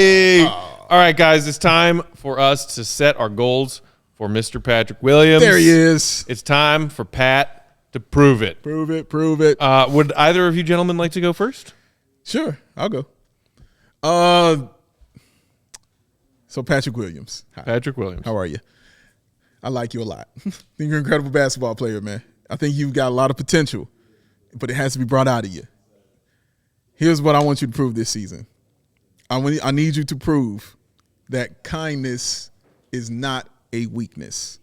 Hey. All right, guys, it's time for us to set our goals for Mr. Patrick Williams. There he is. It's time for Pat to prove it. Prove it. Prove it. Would either of you gentlemen like to go first? Sure, I'll go. So Patrick Williams. Hi. Patrick Williams. How are you? I like you a lot. I think you're an incredible basketball player, man. I think you've got a lot of potential, but it has to be brought out of you. Here's what I want you to prove this season. I need you to prove that kindness is not a weakness.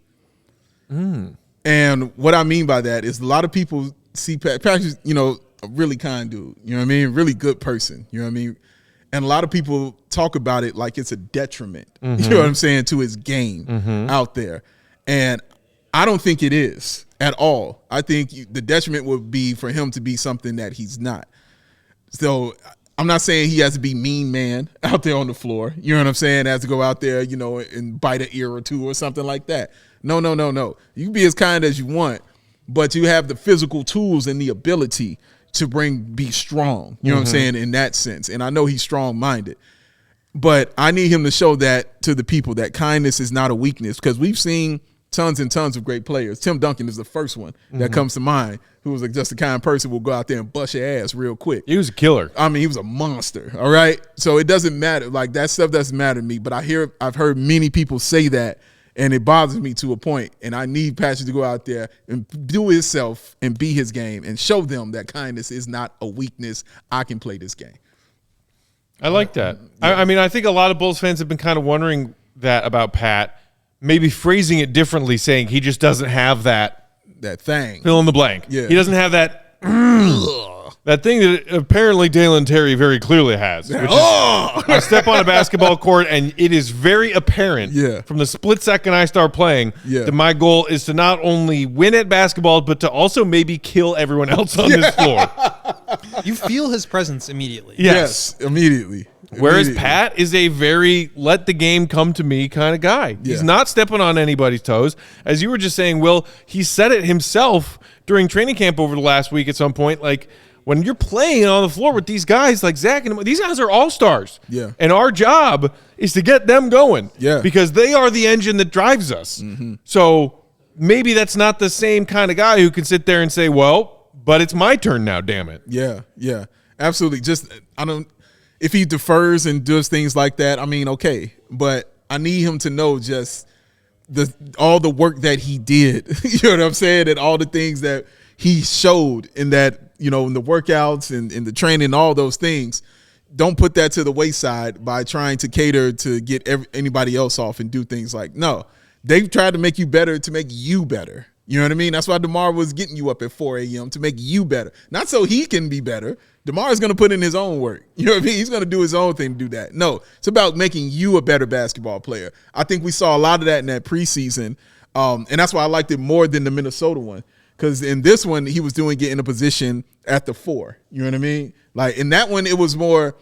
And what I mean by that is a lot of people see Patrick's, a really kind dude. You know what I mean? Really good person. You know what I mean? And a lot of people talk about it like it's a detriment, you know what I'm saying, to his game out there. And I don't think it is at all. I think the detriment would be for him to be something that he's not. So I'm not saying he has to be mean man out there on the floor. You know what I'm saying? Has to go out there, and bite an ear or two or something like that. No. You can be as kind as you want, but you have the physical tools and the ability to be strong. You know what I'm saying? In that sense. And I know he's strong-minded. But I need him to show that to the people, that kindness is not a weakness, because we've seen tons and tons of great players. Tim Duncan is the first one that comes to mind, who was just the kind of person who will go out there and bust your ass real quick. He was a killer. I mean, he was a monster, all right? So it doesn't matter. Like, that stuff doesn't matter to me, but I've heard many people say that, and it bothers me to a point, and I need Patrick to go out there and do himself and be his game and show them that kindness is not a weakness. I can play this game. I like that. I mean, I think a lot of Bulls fans have been kind of wondering that about Pat, maybe phrasing it differently, saying he just doesn't have that thing. Fill in the blank. Yeah. He doesn't have that that thing that apparently Dalen Terry very clearly has. Which is, I step on a basketball court, and it is very apparent from the split second I start playing that my goal is to not only win at basketball, but to also maybe kill everyone else on this floor. You feel his presence immediately. Yes, immediately. Whereas Pat is a very let the game come to me kind of guy. He's not stepping on anybody's toes. As you were just saying, Will, he said it himself during training camp over the last week at some point. Like, when you're playing on the floor with these guys like Zach, and these guys are all-stars. Yeah. And our job is to get them going. Yeah. Because they are the engine that drives us. So maybe that's not the same kind of guy who can sit there and say, well, but it's my turn now, damn it. Yeah. Absolutely. If he defers and does things like that, I mean, okay. But I need him to know just all the work that he did. You know what I'm saying? And all the things that he showed in that, in the workouts and in the training, all those things. Don't put that to the wayside by trying to cater to get anybody else off and do things like, no. They've tried to make you better to make you better. You know what I mean? That's why DeMar was getting you up at 4 a.m. to make you better. Not so he can be better. DeMar is going to put in his own work. You know what I mean? He's going to do his own thing to do that. No, it's about making you a better basketball player. I think we saw a lot of that in that preseason, and that's why I liked it more than the Minnesota one. Because in this one, he was doing it in a position at the 4. You know what I mean? Like, in that one, it was more,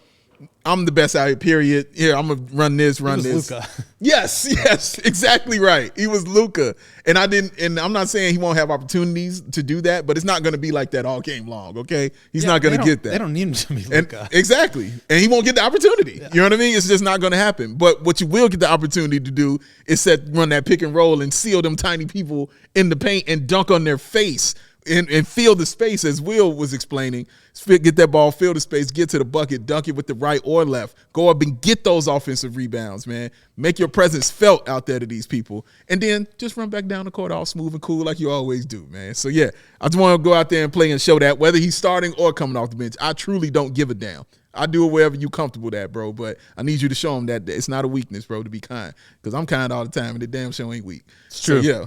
I'm the best out here, period. Here, I'm going to run this. Luka. Yes, exactly right. He was Luka. And I'm not saying he won't have opportunities to do that, but it's not going to be like that all game long, okay? He's not going to get that. They don't need him to be Luka. Exactly. And he won't get the opportunity. Yeah. You know what I mean? It's just not going to happen. But what you will get the opportunity to do is run that pick and roll and seal them tiny people in the paint and dunk on their face. And fill the space, as Will was explaining. Get that ball, fill the space, get to the bucket, dunk it with the right or left. Go up and get those offensive rebounds, man. Make your presence felt out there to these people. And then just run back down the court all smooth and cool like you always do, man. So, yeah, I just want to go out there and play and show that, whether he's starting or coming off the bench. I truly don't give a damn. I do it wherever you comfortable at, bro. But I need you to show him that it's not a weakness, bro, to be kind. Because I'm kind all the time, and the damn show ain't weak. It's true. So, yeah.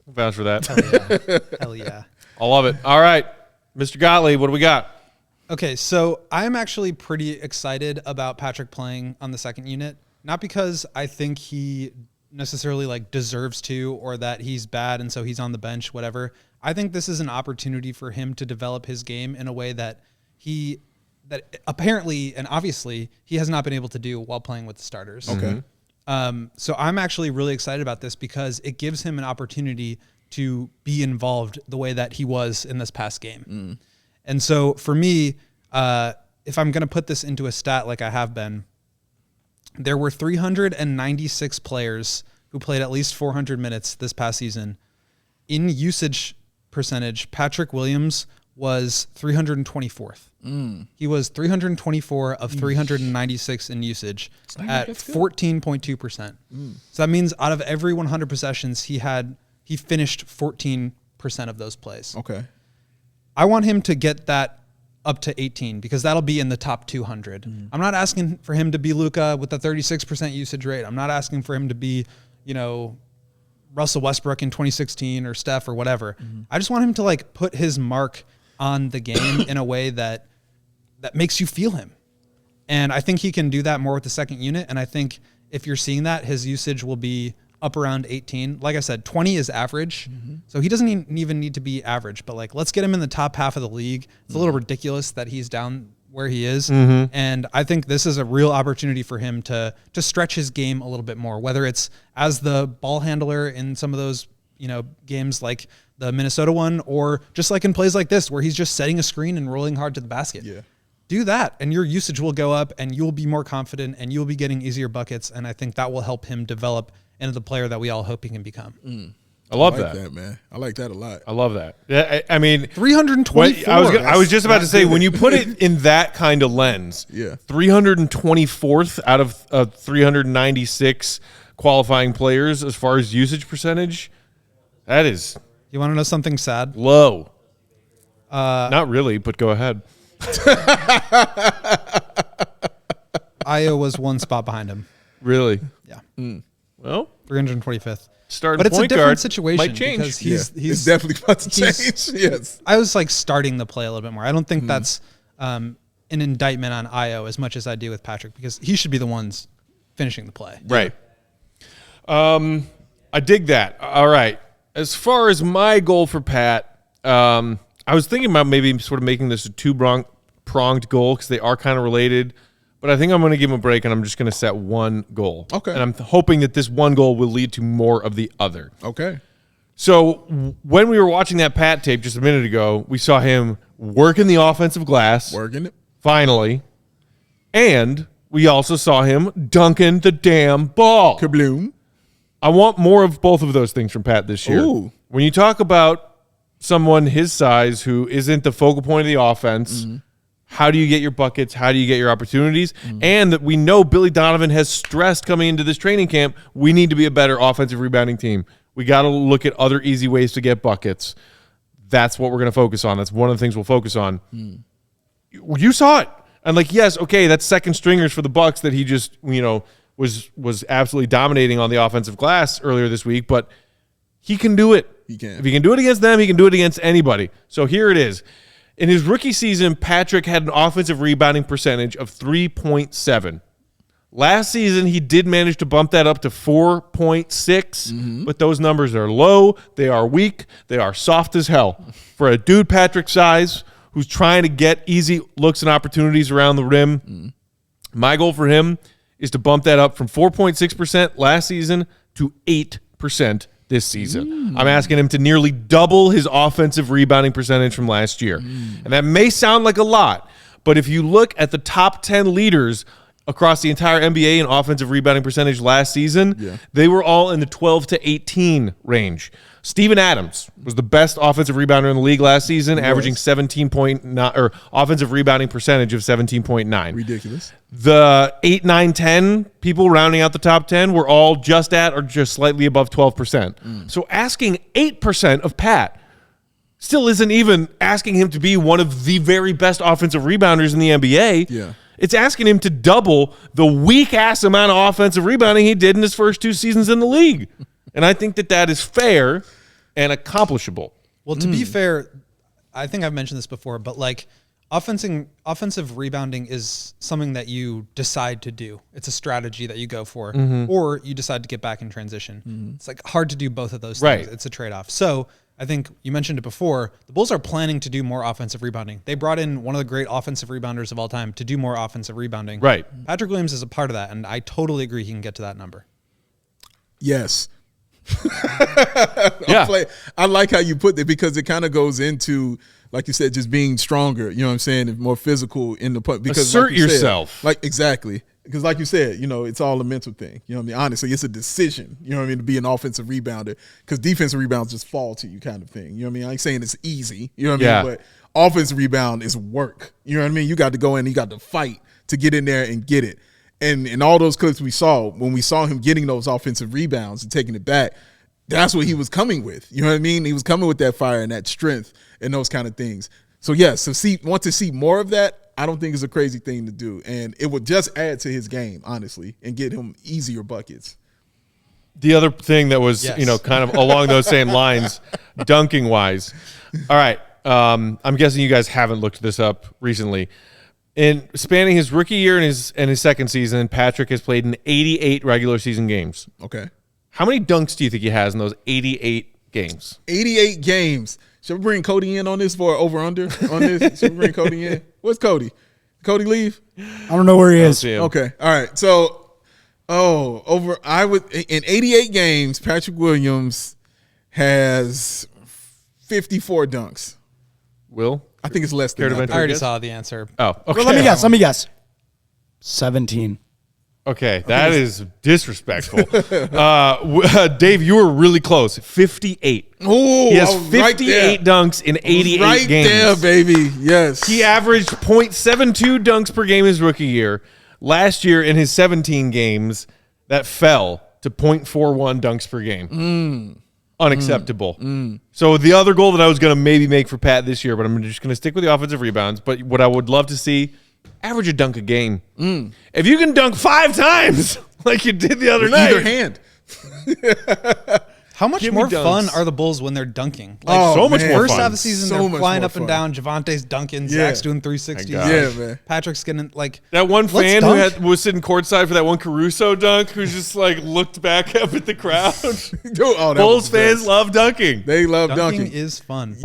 Vouch for that. Hell yeah. I love it. All right, Mr. Gottlieb, what do we got? Okay, so I'm actually pretty excited about Patrick playing on the second unit. Not because I think he necessarily deserves to, or that he's bad and so he's on the bench, whatever. I think this is an opportunity for him to develop his game in a way that apparently and obviously he has not been able to do while playing with the starters. Okay. So I'm actually really excited about this because it gives him an opportunity to be involved the way that he was in this past game. And so for me, if I'm going to put this into a stat like I have been, There were 396 players who played at least 400 minutes this past season. In usage percentage, Patrick Williams was 324th. He was 324 of 396 in usage at 14.2%. So that means out of every 100 possessions, he finished 14% of those plays. Okay. I want him to get that up to 18 because that'll be in the top 200. I'm not asking for him to be Luka with a 36% usage rate. I'm not asking for him to be, Russell Westbrook in 2016 or Steph or whatever. I just want him to like put his mark on the game in a way that makes you feel him. And I think he can do that more with the second unit. And I think if you're seeing that, his usage will be up around 18. Like I said, 20 is average. So he doesn't even need to be average, but like, let's get him in the top half of the league. It's a little ridiculous that he's down where he is. And I think this is a real opportunity for him to stretch his game a little bit more, whether it's as the ball handler in some of those, games like the Minnesota one, or just like in plays like this, where he's just setting a screen and rolling hard to the basket. Yeah. Do that, and your usage will go up, and you'll be more confident, and you'll be getting easier buckets, and I think that will help him develop into the player that we all hope he can become. I love that, man. I like that a lot. I love that. Yeah, I mean, 324. I was just about to say, when you put it in that kind of lens, 324th out of 396 qualifying players as far as usage percentage, that is. You want to know something sad? Low. Not really, but go ahead. Io was one spot behind him. Really? Yeah. Well, 325th. But it's a different situation might change. because he's it's definitely about to change. Yes. I was like starting the play a little bit more. I don't think that's an indictment on Io as much as I do with Patrick, because he should be the ones finishing the play. Right. I dig that. All right. As far as my goal for Pat, I was thinking about maybe sort of making this a two-pronged goal because they are kind of related. But I think I'm going to give him a break, and I'm just going to set one goal. Okay. And I'm hoping that this one goal will lead to more of the other. Okay. So when we were watching that Pat tape just a minute ago, we saw him working the offensive glass. Working it. Finally. And we also saw him dunking the damn ball. Kabloom. I want more of both of those things from Pat this year. Ooh. When you talk about someone his size who isn't the focal point of the offense, how do you get your buckets? How do you get your opportunities? And that we know Billy Donovan has stressed coming into this training camp, we need to be a better offensive rebounding team. We got to look at other easy ways to get buckets. That's what we're going to focus on. That's one of the things we'll focus on. You saw it. And like, yes, okay, that's second stringers for the Bucks that he just, was absolutely dominating on the offensive glass earlier this week, but he can do it. He can. If he can do it against them, he can do it against anybody. So here it is. In his rookie season, Patrick had an offensive rebounding percentage of 3.7. Last season, he did manage to bump that up to 4.6, but those numbers are low, they are weak, they are soft as hell. For a dude Patrick's size who's trying to get easy looks and opportunities around the rim, my goal for him is to bump that up from 4.6% last season to 8% this season. I'm asking him to nearly double his offensive rebounding percentage from last year. And that may sound like a lot, but if you look at the top 10 leaders across the entire NBA in offensive rebounding percentage last season, they were all in the 12 to 18 range. Steven Adams was the best offensive rebounder in the league last season, averaging 17.9 or offensive rebounding percentage of 17.9. Ridiculous. The 8, 9, 10 people rounding out the top 10 were all just at or just slightly above 12%. So asking 8% of Pat still isn't even asking him to be one of the very best offensive rebounders in the NBA. Yeah. It's asking him to double the weak-ass amount of offensive rebounding he did in his first 2 seasons in the league. And I think that is fair and accomplishable. Well, to be fair, I think I've mentioned this before, but like offensive rebounding is something that you decide to do. It's a strategy that you go for, or you decide to get back in transition. It's like hard to do both of those things. It's a trade-off. So I think you mentioned it before. The Bulls are planning to do more offensive rebounding. They brought in one of the great offensive rebounders of all time to do more offensive rebounding. Right. Patrick Williams is a part of that, and I totally agree he can get to that number. Yes. Yeah. I like how you put it because it kind of goes into, like you said, just being stronger. You know what I'm saying? And more physical in the punt. Because assert yourself. Exactly. Because like you said, it's all a mental thing. You know what I mean? Honestly, it's a decision, you know what I mean, to be an offensive rebounder, because defensive rebounds just fall to you kind of thing. You know what I mean? I ain't saying it's easy, you know what I mean? But offensive rebound is work. You know what I mean? You got to go in, you got to fight to get in there and get it. And in all those clips we saw, when we saw him getting those offensive rebounds and taking it back, that's what he was coming with. You know what I mean? He was coming with that fire and that strength and those kind of things. So yes, want to see more of that, I don't think it's a crazy thing to do. And it would just add to his game, honestly, and get him easier buckets. The other thing that was, kind of along those same lines, dunking wise. All right. I'm guessing you guys haven't looked this up recently. In spanning his rookie year and his second season, Patrick has played in 88 regular season games. Okay. How many dunks do you think he has in those 88 games? 88 games. Should we bring Cody in on this for over-under on this? Should we bring Cody in? Where's Cody? Cody leave? I don't know where he is. Okay. All right. So, in 88 games, Patrick Williams has 54 dunks. Will? I think it's less than that. I already saw the answer. Oh, okay. Well, let me guess. 17. Okay, that is disrespectful. Dave, you were really close. 58. Oh, he has 58 dunks in 88 right games. Right there, baby. Yes. He averaged 0.72 dunks per game his rookie year. Last year, in his 17 games, that fell to 0.41 dunks per game. Unacceptable. So the other goal that I was going to maybe make for Pat this year, but I'm just going to stick with the offensive rebounds. But what I would love to see, average a dunk a game. If you can dunk 5 times like you did the other night. Either hand. How much more fun are the Bulls when they're dunking? So much more First fun. half of the season, So they're much flying more up and fun. down. Javante's dunking. Zach's doing 360s. Yeah, man. Patrick's getting That one let's fan dunk. who was sitting courtside for that one Caruso dunk, who's just looked back up at the crowd. That Bulls was fans best. love dunking. They love dunking dunking. is fun.